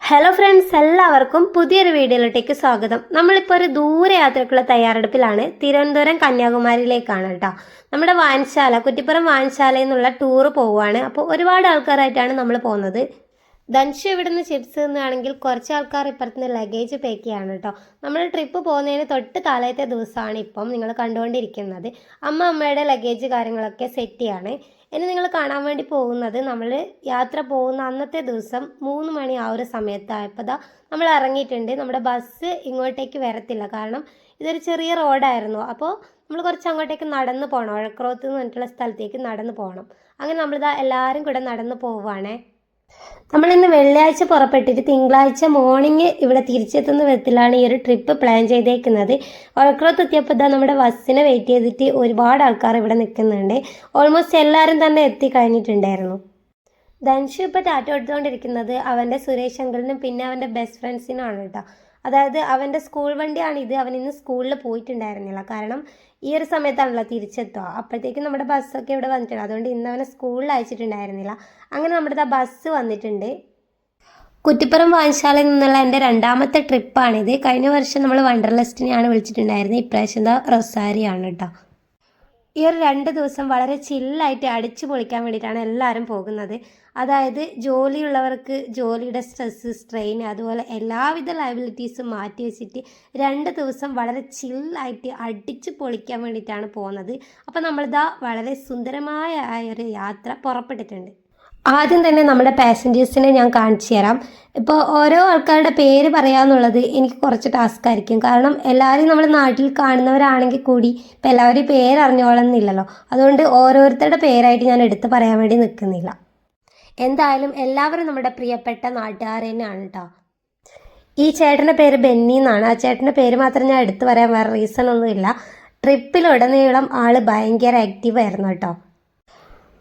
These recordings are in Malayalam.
ഹലോ ഫ്രണ്ട്സ്, എല്ലാവർക്കും പുതിയൊരു വീഡിയോയിലോട്ടേക്ക് സ്വാഗതം. നമ്മളിപ്പോൾ ഒരു ദൂരയാത്രയ്ക്കുള്ള തയ്യാറെടുപ്പിലാണ്. തിരുവനന്തപുരം കന്യാകുമാരിയിലേക്കാണ് കേട്ടോ. നമ്മുടെ വായനശാല, കുറ്റിപ്പുറം വായനശാലയിൽ നിന്നുള്ള ടൂറ് പോവുകയാണ്. അപ്പോൾ ഒരുപാട് ആൾക്കാരായിട്ടാണ് നമ്മൾ പോകുന്നത്. ധൻഷു ഇവിടുന്ന് ചിപ്സ് തിന്നുകയാണെങ്കിൽ കുറച്ച് ആൾക്കാർ ഇപ്പുറത്തുനിന്ന് ലഗേജ് പാക്ക് ചെയ്യാണ് കേട്ടോ. നമ്മൾ ട്രിപ്പ് പോകുന്നതിന് തൊട്ട് തലേത്തെ ദിവസമാണ് ഇപ്പം നിങ്ങൾ കണ്ടുകൊണ്ടിരിക്കുന്നത്. അമ്മയുടെ ലഗേജ് കാര്യങ്ങളൊക്കെ സെറ്റ് ചെയ്യാണ്. ഇനി നിങ്ങൾ കാണാൻ വേണ്ടി പോകുന്നത് നമ്മൾ യാത്ര പോകുന്ന അന്നത്തെ ദിവസം 3 മണി ആ ഒരു സമയത്തായപ്പോൾ നമ്മൾ ഇറങ്ങിയിട്ടുണ്ട്. നമ്മുടെ ബസ് ഇങ്ങോട്ടേക്ക് വരത്തില്ല, കാരണം ഇതൊരു ചെറിയ റോഡായിരുന്നു. അപ്പോൾ നമ്മൾ കുറച്ച് അങ്ങോട്ടേക്ക് നടന്ന് പോകണം. ഒഴക്രോത്ത് എന്ന് പറഞ്ഞിട്ടുള്ള സ്ഥലത്തേക്ക് നടന്ന് പോകണം. അങ്ങനെ നമ്മളിതാ എല്ലാവരും കൂടെ നടന്ന് പോവുകയാണേ. നമ്മളിന്ന് വെള്ളിയാഴ്ച പുറപ്പെട്ടിട്ട് തിങ്കളാഴ്ച മോർണിംഗ് ഇവിടെ തിരിച്ചെത്തുന്ന വിധത്തിലാണ് ഈ ഒരു ട്രിപ്പ് പ്ലാൻ ചെയ്തേക്കുന്നത്. ഒഴക്രോത്ത് എത്തിയപ്പോൾ നമ്മുടെ ബസ്സിനെ വെയിറ്റ് ചെയ്തിട്ട് ഒരുപാട് ആൾക്കാർ ഇവിടെ നിൽക്കുന്നുണ്ട്. ഓൾമോസ്റ്റ് എല്ലാവരും തന്നെ എത്തി കഴിഞ്ഞിട്ടുണ്ടായിരുന്നു. ധൻഷു ഇപ്പോൾ ടാറ്റ എടുത്തുകൊണ്ടിരിക്കുന്നത് അവൻ്റെ സുരേഷ് അങ്കിളിനും പിന്നെ അവൻ്റെ ബെസ്റ്റ് ഫ്രണ്ട്സിനുമാണ് കേട്ടോ. അതായത് അവൻ്റെ സ്കൂൾ വണ്ടിയാണിത്. അവൻ ഇന്ന് സ്കൂളിൽ പോയിട്ടുണ്ടായിരുന്നില്ല, കാരണം ഈ ഒരു സമയത്താണല്ലോ തിരിച്ചെത്തുക. അപ്പോഴത്തേക്കും നമ്മുടെ ബസ്സൊക്കെ ഇവിടെ വന്നിട്ടുണ്ട്. അതുകൊണ്ട് ഇന്ന് അവനെ സ്കൂളിൽ അയച്ചിട്ടുണ്ടായിരുന്നില്ല. അങ്ങനെ നമ്മുടെ ബസ് വന്നിട്ടുണ്ട്. കുറ്റിപ്പുറം വായനശാലയിൽ നിന്നുള്ള എൻ്റെ 2ാമത്തെ ട്രിപ്പാണിത്. കഴിഞ്ഞ വർഷം നമ്മൾ വണ്ടർലസ്റ്റിനെയാണ് വിളിച്ചിട്ടുണ്ടായിരുന്നത്. ഇപ്രാവശ്യം റൊസാരിയാണ് കേട്ടോ. ഈ ഒരു 2 ദിവസം വളരെ ചില്ലായിട്ട് അടിച്ചു പൊളിക്കാൻ വേണ്ടിയിട്ടാണ് എല്ലാവരും പോകുന്നത്. അതായത് ജോലിയുള്ളവർക്ക് ജോലിയുടെ സ്ട്രെസ്സ്, സ്ട്രെയിൻ, അതുപോലെ എല്ലാവിധ ലയബിലിറ്റീസും മാറ്റി വെച്ചിട്ട് 2 ദിവസം വളരെ ചില്ലായിട്ട് അടിച്ചു പൊളിക്കാൻ വേണ്ടിയിട്ടാണ് പോകുന്നത്. അപ്പോൾ നമ്മളിതാ വളരെ സുന്ദരമായ ഒരു യാത്ര പുറപ്പെട്ടിട്ടുണ്ട്. ആദ്യം തന്നെ നമ്മുടെ പാസഞ്ചേഴ്സിനെ ഞാൻ കാണിച്ചു തരാം. ഇപ്പോൾ ഓരോ ആൾക്കാരുടെ പേര് പറയാമെന്നുള്ളത് എനിക്ക് കുറച്ച് ടാസ്ക് ആയിരിക്കും, കാരണം എല്ലാവരും നമ്മൾ നാട്ടിൽ കാണുന്നവരാണെങ്കിൽ കൂടി ഇപ്പോൾ എല്ലാവരും പേര് അറിഞ്ഞോളന്നില്ലല്ലോ. അതുകൊണ്ട് ഓരോരുത്തരുടെ പേരായിട്ട് ഞാൻ എടുത്ത് പറയാൻ വേണ്ടി നിൽക്കുന്നില്ല. എന്തായാലും എല്ലാവരും നമ്മുടെ പ്രിയപ്പെട്ട നാട്ടുകാർ തന്നെയാണ് കേട്ടോ. ഈ ചേട്ടൻ്റെ പേര് ബെന്നി എന്നാണ്. ആ ചേട്ടൻ്റെ പേര് മാത്രം ഞാൻ എടുത്ത് പറയാൻ വേറെ റീസൺ ഒന്നുമില്ല. ട്രിപ്പിലുടനീളം ആൾ ഭയങ്കര ആക്റ്റീവായിരുന്നു കേട്ടോ.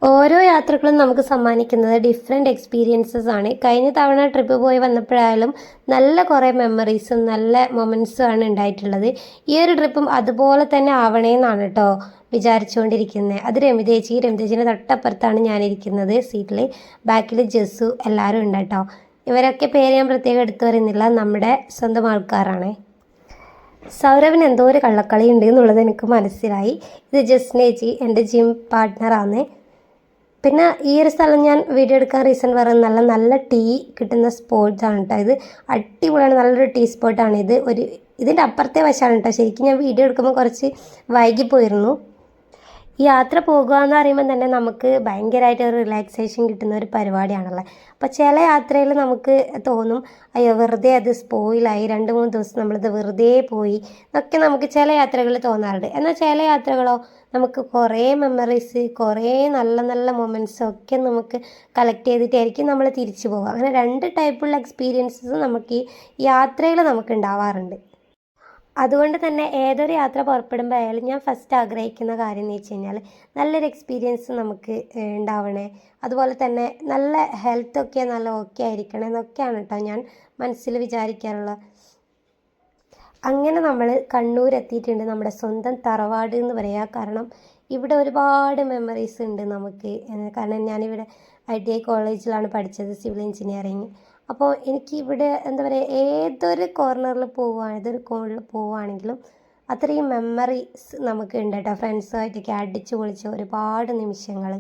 ഓരോ യാത്രകളും നമുക്ക് സമ്മാനിക്കുന്നത് ഡിഫറെൻ്റ് എക്സ്പീരിയൻസസ് ആണ്. കഴിഞ്ഞ തവണ ട്രിപ്പ് പോയി വന്നപ്പോഴായാലും നല്ല കുറേ മെമ്മറീസും നല്ല മൊമെൻറ്റ്സും ആണ് ഉണ്ടായിട്ടുള്ളത്. ഈ ഒരു ട്രിപ്പും അതുപോലെ തന്നെ ആവണേന്നാണ് കേട്ടോ വിചാരിച്ചുകൊണ്ടിരിക്കുന്നത്. അത് രമിതേച്ചിൻ്റെ തൊട്ടപ്പുറത്താണ് ഞാനിരിക്കുന്നത് സീറ്റിൽ. ബാക്കിൽ ജസ്സു, എല്ലാവരും ഉണ്ട് കേട്ടോ. ഇവരൊക്കെ പേര് ഞാൻ പ്രത്യേകം എടുത്തു പറയുന്നില്ല, നമ്മുടെ സ്വന്തം ആൾക്കാരാണ്. സൗരവിന് എന്തോ ഒരു കള്ളക്കളി ഉണ്ട് എന്നുള്ളത് എനിക്ക് മനസ്സിലായി. ഇത് ജസ്നേച്ചി, എൻ്റെ ജിം പാർട്ട്ണറാണ്. പിന്നെ ഈ ഒരു സ്ഥലം ഞാൻ വീഡിയോ എടുക്കാൻ റീസൺ പറയുന്നത് നല്ല ടീ കിട്ടുന്ന സ്പോട്ടാണ് കേട്ടോ. ഇത് അടിപൊളിയാണ്, നല്ലൊരു ടീ സ്പോട്ടാണ് ഇത്. ഇതിൻ്റെ അപ്പുറത്തെ വശമാണ് കേട്ടോ. ശരിക്കും ഞാൻ വീഡിയോ എടുക്കുമ്പോൾ കുറച്ച് വൈകിപ്പോയിരുന്നു. ഈ യാത്ര പോകുക എന്ന് പറയുമ്പോൾ തന്നെ നമുക്ക് ഭയങ്കരമായിട്ട് ഒരു റിലാക്സേഷൻ കിട്ടുന്ന ഒരു പരിപാടിയാണല്ലോ. അപ്പോൾ ചില യാത്രയിൽ നമുക്ക് തോന്നും അയ്യോ വെറുതെ അത് സ്പോയിലായി, 2-3 ദിവസം നമ്മളിത് വെറുതെ പോയി എന്നൊക്കെ നമുക്ക് ചില യാത്രകളിൽ തോന്നാറുണ്ട്. എന്നാൽ ചില യാത്രകളോ നമുക്ക് കുറേ മെമ്മറീസ്, കുറേ നല്ല നല്ല മൊമെൻറ്റ്സ് ഒക്കെ നമുക്ക് കളക്ട് ചെയ്തിട്ടായിരിക്കും നമ്മൾ തിരിച്ചു പോകുക. അങ്ങനെ 2 ടൈപ്പുള്ള എക്സ്പീരിയൻസസ് നമുക്ക് ഈ യാത്രയിൽ നമുക്ക് ഉണ്ടാവാറുണ്ട്. അതുകൊണ്ട് തന്നെ ഏതൊരു യാത്ര പുറപ്പെടുമ്പോൾ ആയാലും ഞാൻ ഫസ്റ്റ് ആഗ്രഹിക്കുന്ന കാര്യം എന്ന് വെച്ച് കഴിഞ്ഞാൽ നല്ലൊരു എക്സ്പീരിയൻസ് നമുക്ക് ഉണ്ടാവണേ, അതുപോലെ തന്നെ നല്ല ഹെൽത്തൊക്കെ നല്ല ഓക്കെ ആയിരിക്കണം എന്നൊക്കെയാണ് കേട്ടോ ഞാൻ മനസ്സിൽ വിചാരിക്കാറുള്ളത്. അങ്ങനെ നമ്മൾ കണ്ണൂർ എത്തിയിട്ടുണ്ട്, നമ്മുടെ സ്വന്തം തറവാട് എന്ന് പറയുക. കാരണം ഇവിടെ ഒരുപാട് മെമ്മറീസ് ഉണ്ട് നമുക്ക്. കാരണം ഞാനിവിടെ ITI കോളേജിലാണ് പഠിച്ചത്, സിവിൽ എഞ്ചിനീയറിങ്. അപ്പോൾ എനിക്ക് ഇവിടെ എന്താ പറയുക, ഏതൊരു കോർണറിൽ പോവുകയാണെങ്കിലും അത്രയും മെമ്മറീസ് നമുക്ക് ഉണ്ട് കേട്ടോ. ഫ്രണ്ട്സുമായിട്ടൊക്കെ അടിച്ചു പൊളിച്ച ഒരുപാട് നിമിഷങ്ങൾ.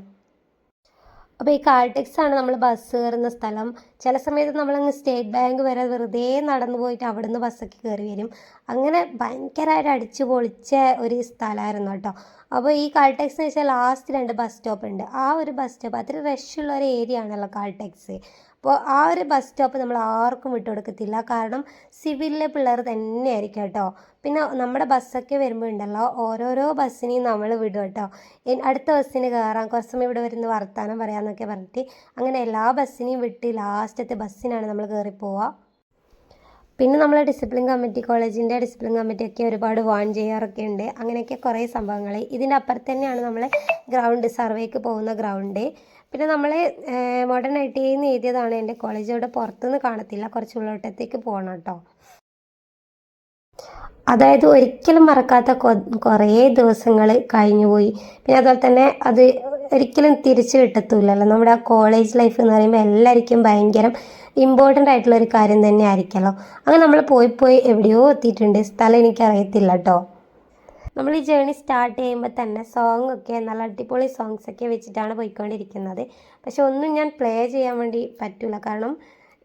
അപ്പോൾ ഈ കാൽടെക്സാണ് നമ്മൾ ബസ് കയറുന്ന സ്ഥലം. ചില സമയത്ത് നമ്മളങ്ങ് സ്റ്റേറ്റ് ബാങ്ക് വരെ വെറുതെ നടന്നു പോയിട്ട് അവിടുന്ന് ബസ്സൊക്കെ കയറി വരും. അങ്ങനെ ഭയങ്കരമായിട്ട് അടിച്ചു പൊളിച്ച ഒരു സ്ഥലമായിരുന്നു കേട്ടോ. അപ്പോൾ ഈ കാൽടെക്സ് എന്ന് വെച്ചാൽ ലാസ്റ്റ് 2 ബസ് സ്റ്റോപ്പ് ഉണ്ട്. ആ ഒരു ബസ് സ്റ്റോപ്പ് അത്ര റഷുള്ള ഒരു ഏരിയ ആണല്ലോ കാൽടെക്സ്. അപ്പോൾ ആ ഒരു ബസ് സ്റ്റോപ്പ് നമ്മൾ ആർക്കും വിട്ടുകൊടുക്കത്തില്ല, കാരണം സിവിലിലെ പിള്ളേർ തന്നെയായിരിക്കും കേട്ടോ. പിന്നെ നമ്മുടെ ബസ്സൊക്കെ വരുമ്പോൾ ഉണ്ടല്ലോ, ഓരോരോ ബസ്സിനെയും നമ്മൾ വിടും കേട്ടോ. അടുത്ത ബസ്സിന് കയറാം, കുറച്ച് സമയം ഇവിടെ വരുന്ന വർത്താനം പറയാമെന്നൊക്കെ പറഞ്ഞിട്ട് അങ്ങനെ എല്ലാ ബസ്സിനെയും വിട്ട് ലാസ്റ്റത്തെ ബസ്സിനാണ് നമ്മൾ കയറിപ്പോവുക. പിന്നെ നമ്മൾ ഡിസിപ്ലിൻ കമ്മിറ്റി, കോളേജിൻ്റെ ഡിസിപ്ലിൻ കമ്മിറ്റിയൊക്കെ ഒരുപാട് വാൺ ചെയ്യാറൊക്കെ ഉണ്ട്. അങ്ങനെയൊക്കെ കുറേ സംഭവങ്ങൾ. ഇതിൻ്റെ അപ്പുറത്ത് തന്നെയാണ് നമ്മൾ ഗ്രൗണ്ട്, സർവേക്ക് പോകുന്ന ഗ്രൗണ്ട്. പിന്നെ നമ്മൾ മോഡേൺ ITI എന്ന് എഴുതിയതാണ് എൻ്റെ കോളേജ്. ഇവിടെ പുറത്തുനിന്ന് കാണത്തില്ല, കുറച്ച് ഉള്ളോട്ടത്തേക്ക് പോകണം കേട്ടോ. അതായത് ഒരിക്കലും മറക്കാത്ത കുറേ ദിവസങ്ങൾ കഴിഞ്ഞുപോയി. പിന്നെ അതുപോലെ തന്നെ അത് ഒരിക്കലും തിരിച്ചു കിട്ടത്തില്ലല്ലോ. നമ്മുടെ ആ കോളേജ് ലൈഫ് എന്ന് പറയുമ്പോൾ എല്ലാവർക്കും ഭയങ്കര ഇമ്പോർട്ടൻ്റ് ആയിട്ടുള്ള ഒരു കാര്യം തന്നെ ആയിരിക്കുമല്ലോ. അങ്ങനെ നമ്മൾ പോയി എവിടെയോ എത്തിയിട്ടുണ്ട്. സ്ഥലം എനിക്കറിയത്തില്ല കേട്ടോ. നമ്മൾ ഈ ജേണി സ്റ്റാർട്ട് ചെയ്യുമ്പോൾ തന്നെ സോങ്ങൊക്കെ നല്ല അടിപൊളി സോങ്സൊക്കെ വെച്ചിട്ടാണ് പോയിക്കൊണ്ടിരിക്കുന്നത്. പക്ഷെ ഒന്നും ഞാൻ പ്ലേ ചെയ്യാൻ വേണ്ടി പറ്റില്ല. കാരണം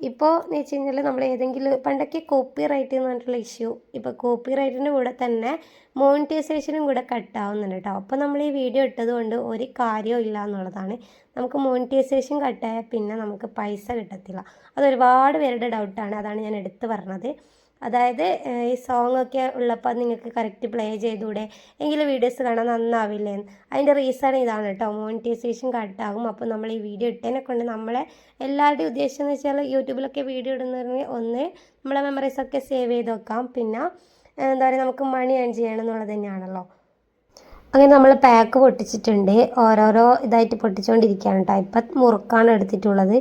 ഇപ്പോൾ എന്ന് വെച്ച് കഴിഞ്ഞാൽ നമ്മൾ ഏതെങ്കിലും പണ്ടൊക്കെ കോപ്പി റൈറ്റ് എന്ന് പറഞ്ഞിട്ടുള്ള ഇഷ്യൂ, ഇപ്പോൾ കോപ്പി റൈറ്റിൻ്റെ കൂടെ തന്നെ മോണിറ്റൈസേഷനും കൂടെ കട്ടാവുന്നുണ്ട് കേട്ടോ. അപ്പോൾ നമ്മൾ ഈ വീഡിയോ ഇട്ടത് കൊണ്ട് ഒരു കാര്യവും ഇല്ല എന്നുള്ളതാണ്. നമുക്ക് മോണിറ്റൈസേഷൻ കട്ടായാൽ പിന്നെ നമുക്ക് പൈസ കിട്ടത്തില്ല. അതൊരുപാട് പേരുടെ ഡൗട്ടാണ്. അതാണ് ഞാൻ എടുത്ത് പറഞ്ഞത്. അതായത് ഈ സോങ്ങൊക്കെ ഉള്ളപ്പോൾ നിങ്ങൾക്ക് കറക്റ്റ് പ്ലേ ചെയ്തുകൂടെ, എങ്കിലും വീഡിയോസ് കാണാൻ നന്നാവില്ലേ? അതിൻ്റെ റീസൺ ഇതാണ് കേട്ടോ. മോണിറ്റൈസേഷൻ കട്ടാകും. അപ്പോൾ നമ്മൾ ഈ വീഡിയോ ഇട്ടതിനെ കൊണ്ട് നമ്മളെ എല്ലാവരുടെയും ഉദ്ദേശം എന്ന് വെച്ചാൽ യൂട്യൂബിലൊക്കെ വീഡിയോ ഇടുന്നതിന് ഒന്ന് നമ്മളെ മെമ്മറീസൊക്കെ സേവ് ചെയ്ത് വെക്കാം, പിന്നെ എന്താ പറയുക, നമുക്ക് മണി ഏൺ ചെയ്യണം എന്നുള്ളത് തന്നെയാണല്ലോ. അങ്ങനെ നമ്മൾ പാക്ക് പൊട്ടിച്ചിട്ടുണ്ട്. ഓരോരോ ഇതായിട്ട് പൊട്ടിച്ചുകൊണ്ടിരിക്കുകയാണ് കേട്ടോ. ഇപ്പം മുറുക്കാണ് എടുത്തിട്ടുള്ളത്.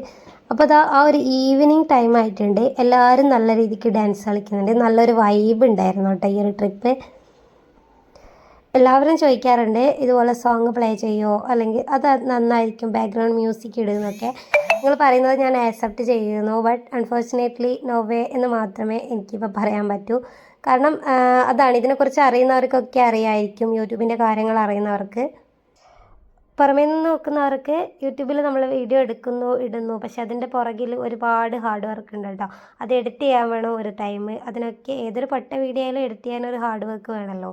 അപ്പോൾ അതാ ആ ഒരു ഈവനിങ് ടൈം ആയിട്ടുണ്ട്. എല്ലാവരും നല്ല രീതിക്ക് ഡാൻസ് കളിക്കുന്നുണ്ട്. നല്ലൊരു വൈബ് ഉണ്ടായിരുന്നു കേട്ടോ ഈ ഒരു ട്രിപ്പ്. എല്ലാവരും ചോദിക്കാറുണ്ട് ഇതുപോലെ സോങ് പ്ലേ ചെയ്യുമോ, അല്ലെങ്കിൽ അത് നന്നായിരിക്കും ബാക്ക്ഗ്രൗണ്ട് മ്യൂസിക് ഇടുന്നൊക്കെ. നിങ്ങൾ പറയുന്നത് ഞാൻ ആക്സെപ്റ്റ് ചെയ്യുന്നു. ബട്ട് അൺഫോർച്ചുനേറ്റ്ലി നോ വേ എന്ന് മാത്രമേ എനിക്കിപ്പോൾ പറയാൻ പറ്റൂ. കാരണം അതാണ്, ഇതിനെക്കുറിച്ച് അറിയുന്നവർക്കൊക്കെ അറിയായിരിക്കും, യൂട്യൂബിൻ്റെ കാര്യങ്ങൾ അറിയുന്നവർക്ക്. പുറമേ നിന്ന് നോക്കുന്നവർക്ക് യൂട്യൂബിൽ നമ്മൾ വീഡിയോ എടുക്കുന്നു ഇടുന്നു, പക്ഷെ അതിൻ്റെ പുറകിൽ ഒരുപാട് ഹാർഡ് വർക്ക് ഉണ്ട് കേട്ടോ. അത് എഡിറ്റ് ചെയ്യാൻ വേണം ഒരു ടൈം. അതിനൊക്കെ ഏതൊരു പട്ട വീഡിയോയിലും എഡിറ്റ് ചെയ്യാൻ ഒരു ഹാർഡ് വർക്ക് വേണമല്ലോ.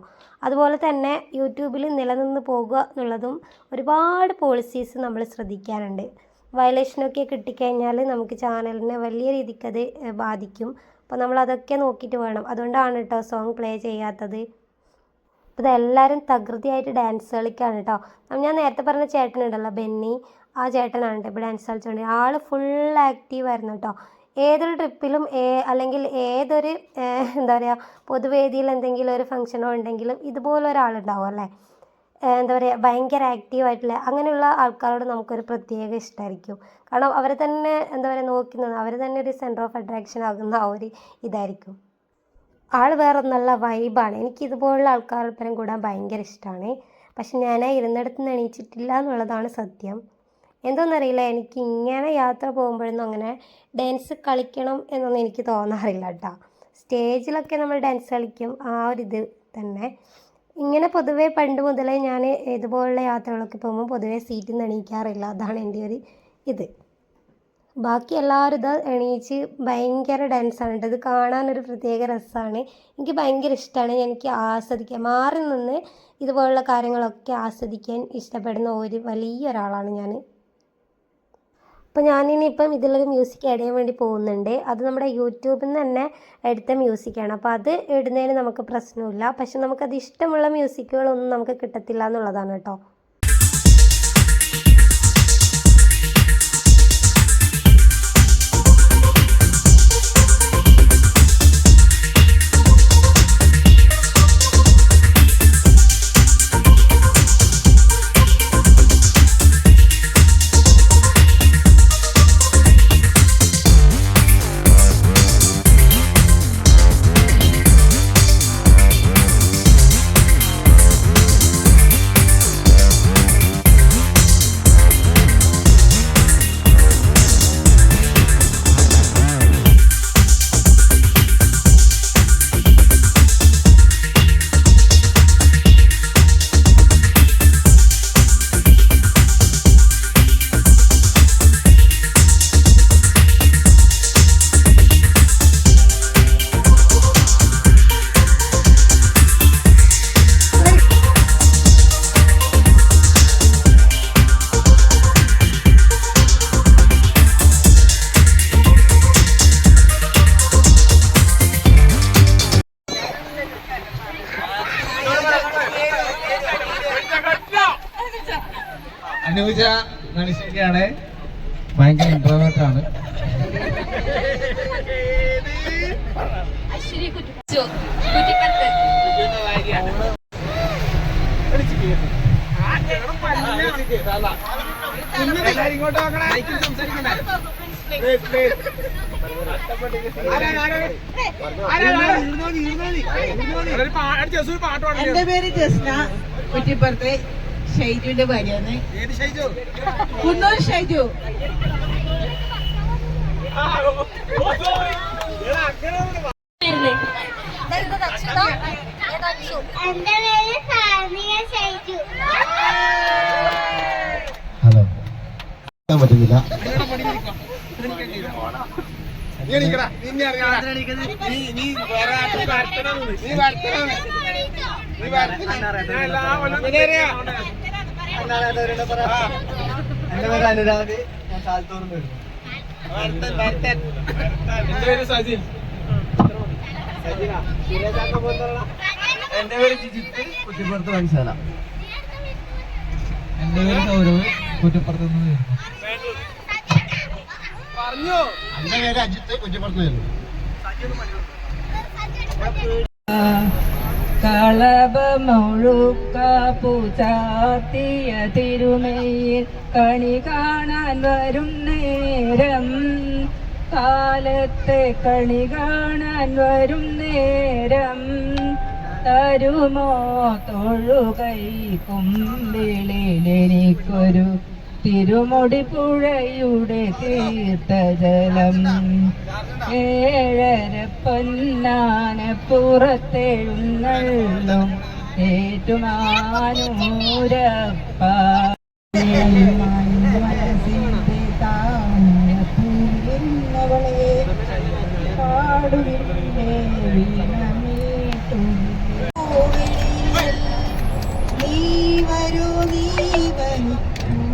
അതുപോലെ തന്നെ യൂട്യൂബിൽ നിലനിന്ന് പോകുക എന്നുള്ളതും ഒരുപാട് പോളിസീസ് നമ്മൾ ശ്രദ്ധിക്കാനുണ്ട്. വയലേഷനൊക്കെ കിട്ടിക്കഴിഞ്ഞാൽ നമുക്ക് ചാനലിനെ വലിയ രീതിക്ക് അത് ബാധിക്കും. അപ്പോൾ നമ്മളതൊക്കെ നോക്കിയിട്ട് വേണം. അതുകൊണ്ടാണ് കേട്ടോ സോങ് പ്ലേ ചെയ്യാത്തത്. അപ്പോൾ ഇതെല്ലാവരും തകൃതിയായിട്ട് ഡാൻസ് കളിക്കുകയാണ് കേട്ടോ. ഞാൻ നേരത്തെ പറഞ്ഞ ചേട്ടനുണ്ടല്ലോ ബെന്നി, ആ ചേട്ടനാണ് കേട്ടോ ഇപ്പോൾ ഡാൻസ് കളിച്ചുകൊണ്ട്. ആൾ ഫുൾ ആക്റ്റീവായിരുന്നു കേട്ടോ. ഏതൊരു ട്രിപ്പിലും അല്ലെങ്കിൽ ഏതൊരു എന്താ പറയുക പൊതുവേദിയിൽ എന്തെങ്കിലും ഒരു ഫംഗ്ഷനോ ഉണ്ടെങ്കിലും ഇതുപോലെ ഒരാളുണ്ടാവും അല്ലേ, എന്താ പറയുക ഭയങ്കര ആക്റ്റീവായിട്ടുള്ള അങ്ങനെയുള്ള ആൾക്കാരോട് നമുക്കൊരു പ്രത്യേക ഇഷ്ടമായിരിക്കും. കാരണം അവരെ തന്നെ എന്താ പറയുക നോക്കുന്നത്, അവർ തന്നെ ഒരു സെൻറ്റർ ഓഫ് അട്രാക്ഷൻ ആകുന്ന ആ ഒരു ഇതായിരിക്കും. ആൾ വേറെ നല്ല വൈബാണ്. എനിക്ക് ഇതുപോലുള്ള ആൾക്കാരൊപ്പം കൂടാൻ ഭയങ്കര ഇഷ്ടമാണ്. പക്ഷെ ഞാൻ ഇരുന്നിടത്ത് നിന്ന് എണീച്ചിട്ടില്ല എന്നുള്ളതാണ് സത്യം. എന്തോന്നറിയില്ല, എനിക്ക് ഇങ്ങനെ യാത്ര പോകുമ്പോഴൊന്നും അങ്ങനെ ഡാൻസ് കളിക്കണം എന്നൊന്നും എനിക്ക് തോന്നാറില്ല കേട്ടോ. സ്റ്റേജിലൊക്കെ നമ്മൾ ഡാൻസ് കളിക്കും, ആ ഒരു ഇത് തന്നെ. ഇങ്ങനെ പൊതുവേ പണ്ട് മുതലേ ഞാൻ ഇതുപോലുള്ള യാത്രകളൊക്കെ പോകുമ്പോൾ പൊതുവേ സീറ്റിൽ നിന്ന് എണീക്കാറില്ല. അതാണ് എൻ്റെ ഒരു ഇത്. ബാക്കി എല്ലാവരും ഇത് എണീച്ച് ഭയങ്കര ഡാൻസാണ് കേട്ടോ. ഇത് കാണാനൊരു പ്രത്യേക രസമാണ്. എനിക്ക് ഭയങ്കര ഇഷ്ടമാണ്. എനിക്ക് ആസ്വദിക്കാൻ, മാറി നിന്ന് ഇതുപോലുള്ള കാര്യങ്ങളൊക്കെ ആസ്വദിക്കാൻ ഇഷ്ടപ്പെടുന്ന ഒരു വലിയൊരാളാണ് ഞാൻ. അപ്പോൾ ഞാനിനിയിപ്പം ഇതിലൊരു മ്യൂസിക് ആഡ് ചെയ്യാൻ വേണ്ടി പോകുന്നുണ്ട്. അത് നമ്മുടെ യൂട്യൂബിൽ നിന്ന് തന്നെ എടുത്ത മ്യൂസിക്കാണ്. അപ്പോൾ അത് ഇടുന്നതിന് നമുക്ക് പ്രശ്നമില്ല. പക്ഷെ നമുക്കത് ഇഷ്ടമുള്ള മ്യൂസിക്കുകളൊന്നും നമുക്ക് കിട്ടത്തില്ല എന്നുള്ളതാണ് കേട്ടോ. അനുജ മനുഷ്യയാണ്, ഭയങ്കര ഇൻട്രോവേർട്ടാണ്. ഇങ്ങോട്ട് എന്റെ പേര് ജസ്ന, കുറ്റിപ്പുറത്തെ ഷൈജുവിന്റെ ഭാര്യയാണ്. കുന്നൂർ ഷൈജു. ഹലോ പറ്റുന്നില്ല. എന്റെ പേര് അനുരാഗ്, ഞാൻ സാലത്തൂർന്ന് വരുന്നു. എന്റെ പേര് ജിജിത്ത്, കുറ്റിപ്പുറത്ത് വാൻശാല. എന്റെ പേര് സൗരവ്, കുറ്റിപ്പുറത്ത് നിന്ന് വരുന്നു. എന്റെ പേര് അജിത്ത്, കുറ്റിപ്പുറത്ത് വരുന്നു. കളഭമൊഴുക്ക പൂച്ചാത്തിയ തിരുമയിൽ കണി കാണാൻ വരും നേരം, കാലത്തെ കണി കാണാൻ വരും നേരം, തരുമോ തൊഴുകൈ കുമ്പിളിലെനിക്കൊരു തിരുമുടി പുഴയുടെ തീർത്ഥജലം. 7 പൊന്നാന പുറത്തെഴുന്നള്ളും ഏറ്റുമാനൂരപ്പ. മനസ്സിന്റെ താങ്ങൂന്നവളെ പാടുവില്ലേ വീണമീട്ടും. നീ വരൂ നീ വരൂ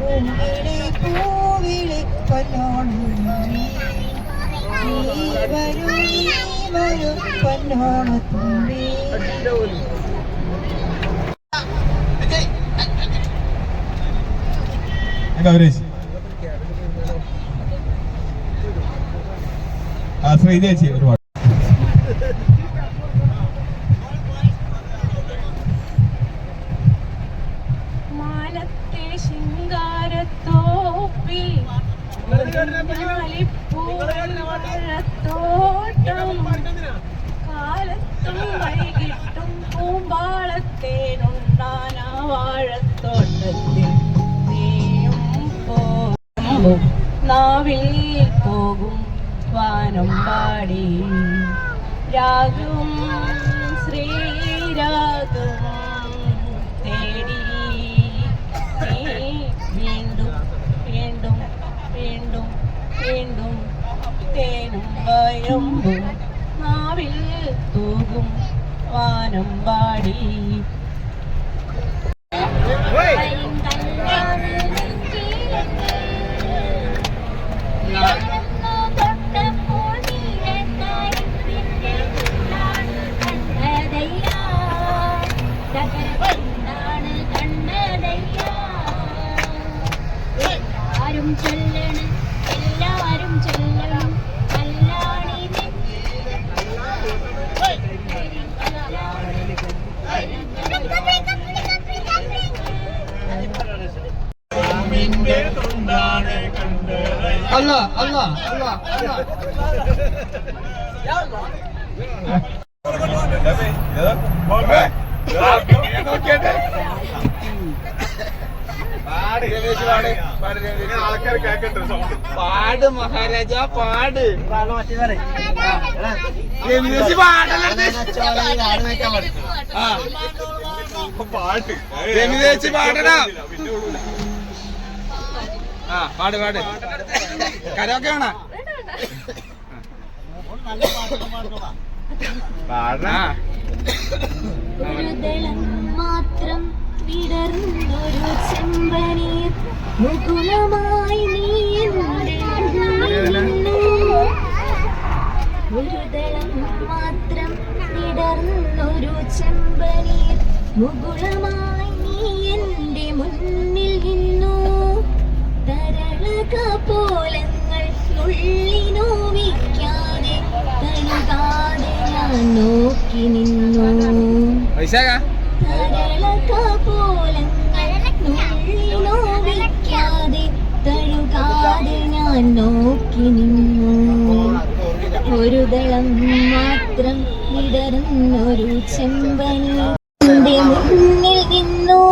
പൂവിളെ പൂവിളെ പൊന്നോണത്തുമ്പി, നീ വരൂ പൊന്നോണത്തുമ്പി. ശ്രീജേച്ചി ഒരുപാട് മാനത്തെ ശിങ്കാരത്തോപ്പി തോട്ടം, കാലത്തും വൈകിട്ടും പൂമ്പാളത്തേനുണ്ടാന വാഴത്തോട്ടത്തിൽ നീയും പോകും, നാവിൽ പോകും വാനം പാടി. രാഗം ശ്രീരാഗം തേടി നീ വീണ്ടും വീണ്ടും വീണ്ടും വീണ്ടും തേനും വയമ്പും നാവിൽ തൂകും വാനം പാടി. എല്ലാരും ചൊല്ലണം കല്ലാണി അല്ല അല്ല അല്ല പാട് മഹാരാജ പാട്. പാടണം. ആ പാട് പാട്. കരോക്കെ വേണ മാത്രം വിടർന്നൊരു ചെമ്പനീർ മുകുളമായി നീ ഒരു ദളം മാത്രം വിടർന്നൊരു ചെമ്പനീർ മുകുളമായി നീ എൻ്റെ മുന്നിൽ നിന്നു. തരളകപോലങ്ങൾ നുള്ളിനോവിക്കാതെ തഴുകാതെ ഞാൻ നോക്കി നിന്നു. തരളകപോലങ്ങൾ നുള്ളിനോവിക്കാതെ തഴുകാതെ ഞാൻ നോക്കി നിന്നു. ഒരു ദളം മാത്രം വിടർന്നൊരു ചെമ്പനി എൻ്റെ മുന്നിൽ നിന്നു.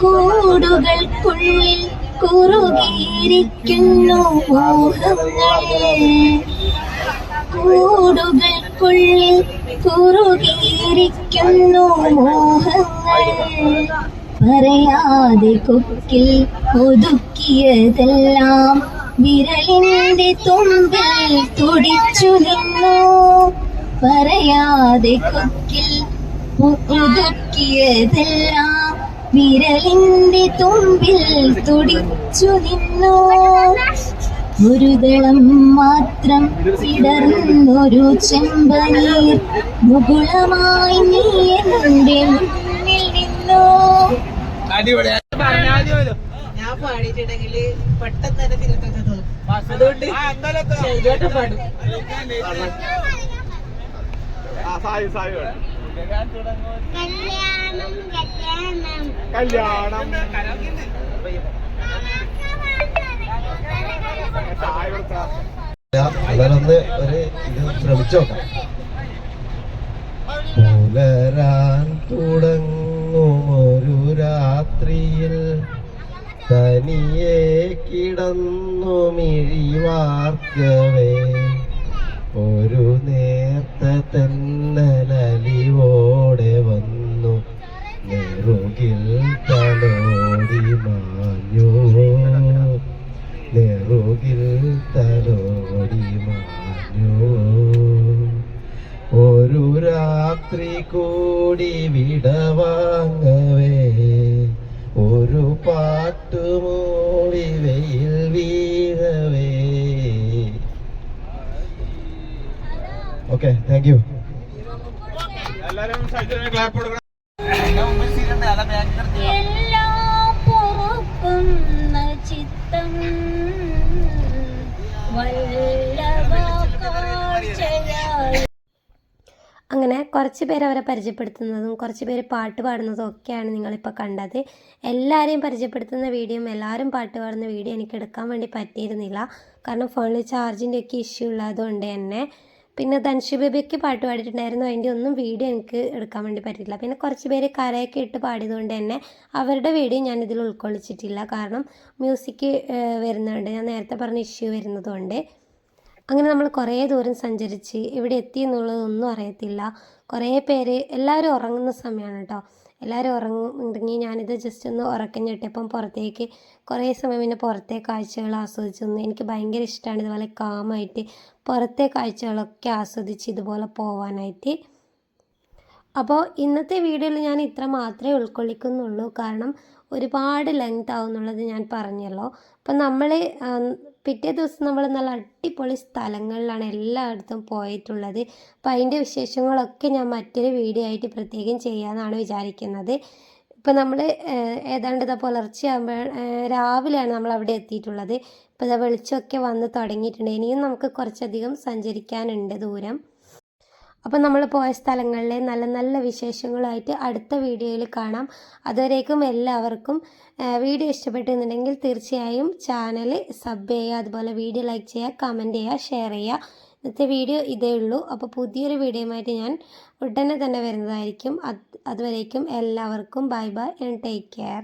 കൂടുകൾക്കുള്ളിൽ കുറുകിയിരിക്കുന്നു മോഹങ്ങൾ കൂടുകൾക്കുള്ളിൽ കുറുകിയിരിക്കുന്നു മോഹങ്ങൾ പറയാതെ കൊക്കിൽ ഒതുക്കിയതെല്ലാം വിരലിന്റെ തുമ്പിൽ തുടിച്ചു നിന്നു പറയാതെ കൊക്കിൽ ഒതുക്കിയതെല്ലാം വിരലിന്റെ തുമ്പിൽ തുടിച്ചു നിന്നു ഒരു ദളം മാത്രം വിടർന്നൊരു ചെമ്പനീർ മുകുളമായി നീ എന്റെ മുന്നിൽ നിന്നു. ഞാൻ പാടിയിട്ടുണ്ടെങ്കിൽ പെട്ടെന്ന് തന്നെ തിരുത്തൊക്കെ തോന്നും. അതുകൊണ്ട് ശരിയായിട്ട് പാടും. കല്യാണം അതൊന്ന് ഒരു ഇത് ശ്രമിച്ചു നോക്കാം. പുലരാൻ തുടങ്ങുമൊരു രാത്രിയിൽ തനിയെ കിടന്നു മിഴിവാർക്കവേ ഒരു നേർത്ത തെന്നലലിവോടെ വന്നു നെറുകിൽ തലോടി മാഞ്ഞു നെറുകിൽ തലോടി മാഞ്ഞു ഒരു രാത്രി കൂടി വിടവാങ്ങവേ ഒരു പാട്ടുമൂടി വെയിൽ വീഴവേ. Okay, thank you. എല്ലാം പൊറുക്കുന്ന ചിത്തം വല്ലഭ കാഴ്ചയായി. അങ്ങനെ കുറച്ച് പേര് അവരെ പരിചയപ്പെടുത്തുന്നതും കുറച്ച് പേര് പാട്ട് പാടുന്നതും ഒക്കെയാണ് നിങ്ങളിപ്പോൾ കണ്ടത്. എല്ലാവരെയും പരിചയപ്പെടുത്തുന്ന വീഡിയോയും എല്ലാവരും പാട്ട് പാടുന്ന വീഡിയോ എനിക്ക് എടുക്കാൻ വേണ്ടി പറ്റിയിരുന്നില്ല. കാരണം ഫോണിൽ ചാർജിൻ്റെ ഒക്കെ ഇഷ്യൂ ഉള്ളതുകൊണ്ട് തന്നെ. പിന്നെ ധൻഷു ബേബിക്ക് പാട്ട് പാടിയിട്ടുണ്ടായിരുന്നു, അതിൻ്റെ ഒന്നും വീഡിയോ എനിക്ക് എടുക്കാൻ വേണ്ടി പറ്റിയില്ല. പിന്നെ കുറച്ച് പേര് കരയൊക്കെ ഇട്ട് പാടിയതുകൊണ്ട് തന്നെ അവരുടെ വീഡിയോ ഞാനിതിൽ ഉൾക്കൊള്ളിച്ചിട്ടില്ല. കാരണം മ്യൂസിക് വരുന്നുണ്ട്, ഞാൻ നേരത്തെ പറഞ്ഞ ഇഷ്യൂ വരുന്നതുകൊണ്ട്. അങ്ങനെ നമ്മൾ കുറേ ദൂരം സഞ്ചരിച്ച് ഇവിടെ എത്തി എന്നുള്ളതൊന്നും അറിയത്തില്ല. കുറേ പേര് എല്ലാവരും ഉറങ്ങുന്ന സമയമാണ് കേട്ടോ. എല്ലാവരും ഉറങ്ങുന്നുണ്ടെങ്കിൽ ഞാനിത് ജസ്റ്റ് ഒന്ന് ഉറക്കം ഞെട്ടിയപ്പം പുറത്തേക്ക് കുറേ സമയം പിന്നെ പുറത്തെ കാഴ്ചകൾ ആസ്വദിച്ചു നിന്ന്. എനിക്ക് ഭയങ്കര ഇഷ്ടമാണ് ഇതുപോലെ കാമായിട്ട് പുറത്തെ കാഴ്ചകളൊക്കെ ആസ്വദിച്ച് ഇതുപോലെ പോവാനായിട്ട്. അപ്പോൾ ഇന്നത്തെ വീഡിയോയിൽ ഞാൻ ഇത്ര മാത്രമേ ഉൾക്കൊള്ളിക്കുന്നുള്ളൂ. കാരണം ഒരുപാട് ലെങ്ത് ആവുന്നുള്ളത് ഞാൻ പറഞ്ഞല്ലോ. അപ്പം നമ്മൾ പിറ്റേ ദിവസം നമ്മൾ നല്ല അടിപൊളി സ്ഥലങ്ങളിലാണ് എല്ലായിടത്തും പോയിട്ടുള്ളത്. അപ്പോൾ അതിൻ്റെ വിശേഷങ്ങളൊക്കെ ഞാൻ മറ്റൊരു വീഡിയോ ആയിട്ട് പ്രത്യേകം ചെയ്യാമെന്നാണ് വിചാരിക്കുന്നത്. ഇപ്പോൾ നമ്മൾ ഏതാണ്ട് പുലർച്ചെ ആകുമ്പോൾ രാവിലെയാണ് നമ്മൾ അവിടെ എത്തിയിട്ടുള്ളത്. ഇപ്പോൾ ഇതാ വെളിച്ചമൊക്കെ വന്ന് തുടങ്ങിയിട്ടുണ്ട്. ഇനിയും നമുക്ക് കുറച്ചധികം സഞ്ചരിക്കാനുണ്ട് ദൂരം. അപ്പോൾ നമ്മൾ പോയ സ്ഥലങ്ങളിലെ നല്ല നല്ല വിശേഷങ്ങളുമായിട്ട് അടുത്ത വീഡിയോയിൽ കാണാം. അതുവരേക്കും എല്ലാവർക്കും വീഡിയോ ഇഷ്ടപ്പെട്ടുന്നുണ്ടെങ്കിൽ തീർച്ചയായും ചാനൽ സബ് ചെയ്യുക, അതുപോലെ വീഡിയോ ലൈക്ക് ചെയ്യുക, കമൻറ്റ് ചെയ്യുക, ഷെയർ ചെയ്യുക. ഇന്നത്തെ വീഡിയോ ഇതേ ഉള്ളൂ. അപ്പോൾ പുതിയൊരു വീഡിയോയുമായിട്ട് ഞാൻ ഉടനെ തന്നെ വരുന്നതായിരിക്കും. അതുവരേക്കും എല്ലാവർക്കും bye bye and take care.